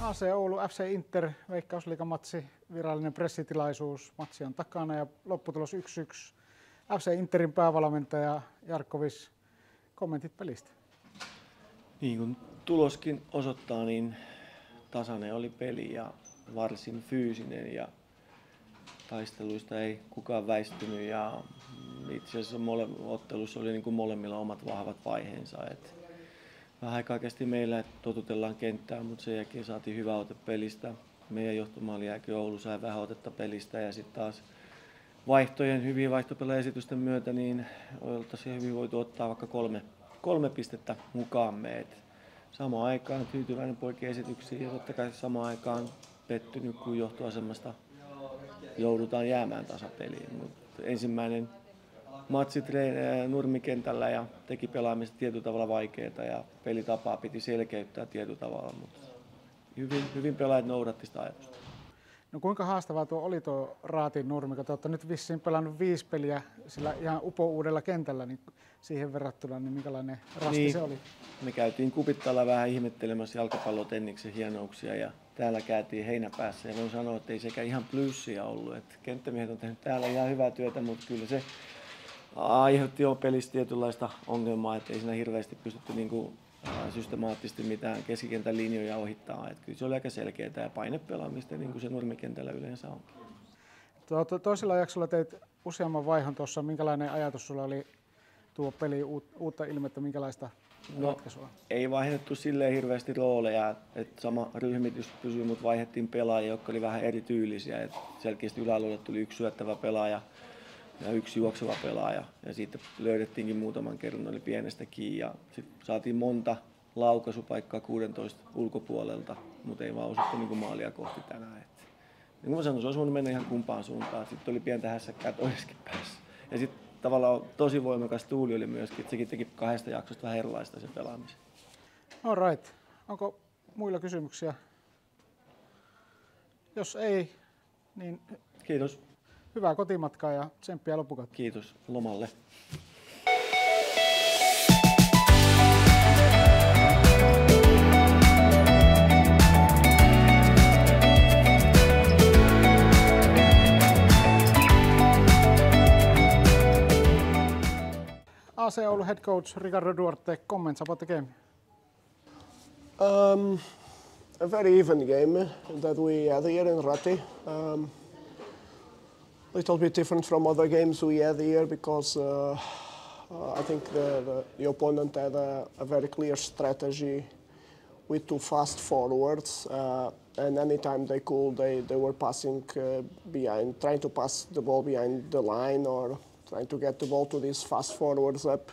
AC Oulu, FC Inter, Veikkausliiga-matsi, virallinen pressitilaisuus. Matsi on takana ja lopputulos 1-1. FC Interin päävalmentaja Jarkko Wiss, kommentit pelistä. Niin kuin tuloskin osoittaa, niin tasainen oli peli ja varsin fyysinen ja taisteluista ei kukaan väistynyt ja itse asiassa ottelussa oli niin kuin molemmilla omat vahvat vaiheensa. Vähän aikaa kesti meillä, että totutellaan kenttään, mutta sen jälkeen saatiin hyvä ote pelistä. Meidän johtomaali jääkin Oulu sai vähän otetta pelistä ja sitten taas hyvien vaihtopelaesitysten myötä niin oltaisiin hyvin voitu ottaa vaikka kolme pistettä mukaamme. Samaan aikaan tyytyväinen poikien esityksiin ja totta kai samaan aikaan pettynyt, kun johtoasemasta joudutaan jäämään tasapeliin. Mutta ensimmäinen matsi nurmikentällä ja teki pelaamista tietyllä tavalla vaikeaa ja pelitapaa piti selkeyttää tietyllä tavalla, mutta hyvin pelaajat noudatti sitä ajatusta. No kuinka haastavaa oli tuo Raatin nurmikko? Te olette nyt vissiin pelannut 5 peliä sillä ihan uudella kentällä, niin siihen verrattuna, niin minkälainen rasti se oli? Me käytiin Cupittalla vähän ihmettelemässä jalkapallotenniksen hienouksia ja täällä käytiin heinäpäässä ja voin sanoa, että ei sekä ihan plyssiä ollut. Kenttämiehet on tehnyt täällä ihan hyvää työtä, mutta kyllä se aiheutti jo pelissä tietynlaista ongelmaa, että ei siinä hirveästi pystytty systemaattisesti mitään keskikentän linjoja ohittaa. Kyllä se oli aika selkeää ja painepelaamista, niin kuin se nurmikentällä yleensä onkin. Toisella jaksolla teit useamman vaihon tuossa. Minkälainen ajatus sulla oli tuo peli uutta ilmettä, minkälaista ratkaisua? Ei vaihdettu silleen hirveästi rooleja, että sama ryhmitys pysyi, mutta vaihdettiin pelaajia, jotka oli vähän erityylisiä. Selkeästi yläalueelle tuli 1 syöttävä pelaaja ja 1 juokseva pelaaja. Ja siitä löydettiinkin muutaman kerran, oli pienestä kiinni. Ja sitten saatiin monta laukaisupaikkaa 16 ulkopuolelta, mutta ei vaan osuttu niin maalia kohti tänään. Niin kuin mä sanoin, se olisi voinut mennä ihan kumpaan suuntaan. Sitten oli pientä hässäkkää toisessakin päässä. Ja sitten tavallaan tosi voimakas tuuli oli myöskin, että sekin teki 2 jaksosta vähän erilaista se pelaamisen. All right. Onko muilla kysymyksiä? Jos ei, niin kiitos. Hyvää kotimatkaa ja tsemppiä loppukautta. Kiitos lomalle. AC Oulun head coach Ricardo Duarte, comments about the game? A very even game that we had here in Rati. Little bit different from other games we had here because I think the opponent had a very clear strategy with 2 fast forwards, and anytime they could, they were passing behind, trying to pass the ball behind the line or trying to get the ball to these fast forwards up.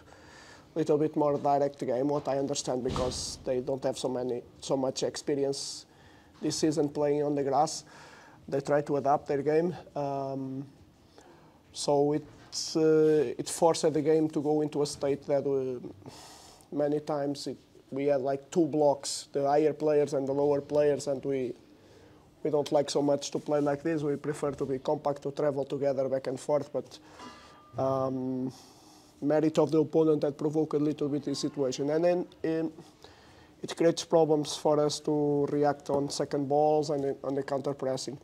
Little bit more direct game, what I understand, because they don't have so much experience this season playing on the grass. They try to adapt their game, so it forced the game to go into a state that many times we had like 2 blocks, the higher players and the lower players, and we don't like so much to play like this. We prefer to be compact, to travel together back and forth, but merit of the opponent that provoked a little bit this situation, and then it creates problems for us to react on second balls and on the counter pressing.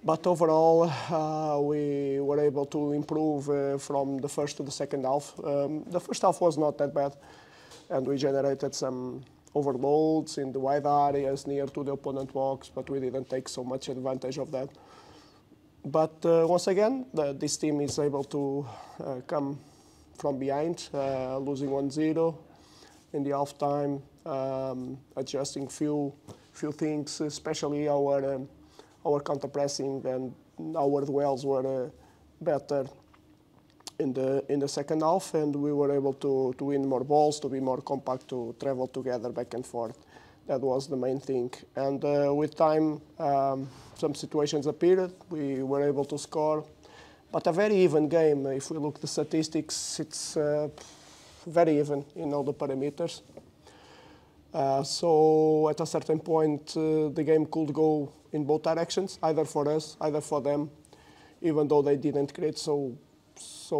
But overall, we were able to improve from the first to the second half. The first half was not that bad, and we generated some overloads in the wide areas near to the opponent box, but we didn't take so much advantage of that. But once again, this team is able to come from behind, losing 1-0 in the half time, adjusting few things, especially our counter pressing and our duels were better in the second half, and we were able to win more balls, to be more compact, to travel together back and forth. That was the main thing. And with time, some situations appeared. We were able to score, but a very even game. If we look at the statistics, it's very even in all the parameters. So at a certain point, the game could go in both directions, either for us, either for them, even though they didn't create so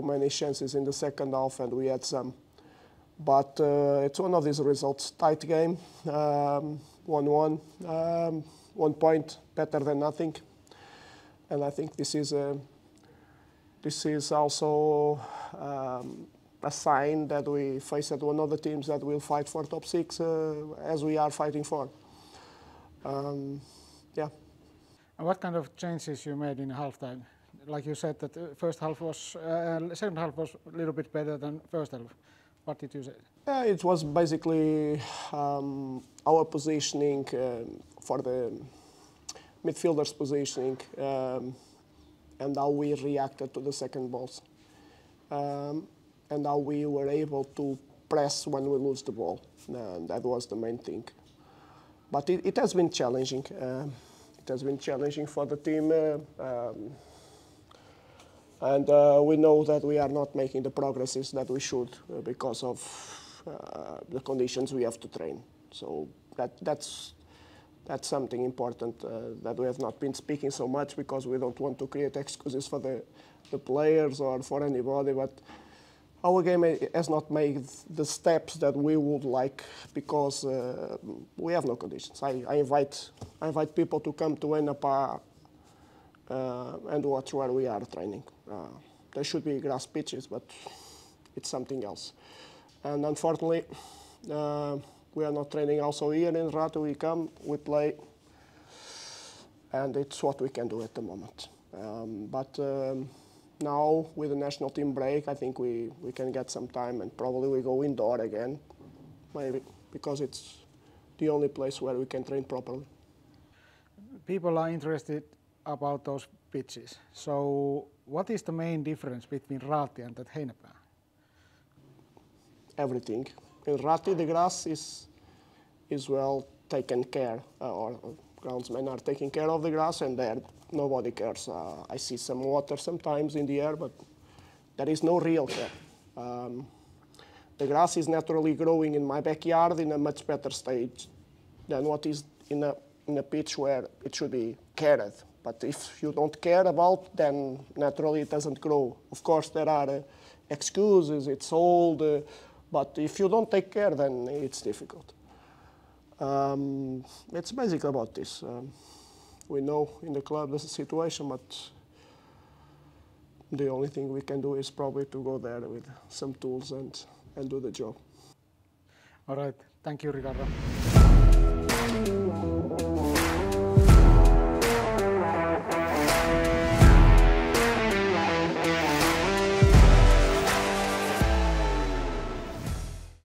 many chances in the second half, and we had some. But it's one of these results, tight game. 1-1. 1 point better than nothing. And I think this is also a sign that we face at one of the teams that will fight for top 6 as we are fighting for. Yeah. And what kind of changes you made in halftime? Like you said that the second half was a little bit better than first half. What did you say? It was basically our positioning for the midfielders' positioning and how we reacted to the second balls and how we were able to press when we lose the ball. That was the main thing. But it has been challenging. It has been challenging for the team. And we know that we are not making the progresses that we should because of the conditions we have to train. So that's something important that we have not been speaking so much because we don't want to create excuses for the players or for anybody. But our game has not made the steps that we would like because we have no conditions. I invite people to come to Enapa and watch where we are training. There should be grass pitches, but it's something else. And unfortunately, we are not training also here in Raatin. We come, we play, and it's what we can do at the moment. But now, with the national team break, I think we can get some time and probably we go indoor again, maybe, because it's the only place where we can train properly. People are interested about those pitches. So what is the main difference between Raatin and that Heinäpää? Everything. In Raatin, the grass is well taken care, or groundsmen are taking care of the grass, and there nobody cares. I see some water sometimes in the air, but there is no real care. The grass is naturally growing in my backyard in a much better stage than what is in a pitch where it should be cared. But if you don't care about, then naturally it doesn't grow. Of course, there are excuses, it's old, but if you don't take care, then it's difficult. It's basically about this. We know in the club there's a situation, but the only thing we can do is probably to go there with some tools and do the job. All right. Thank you, Ricardo.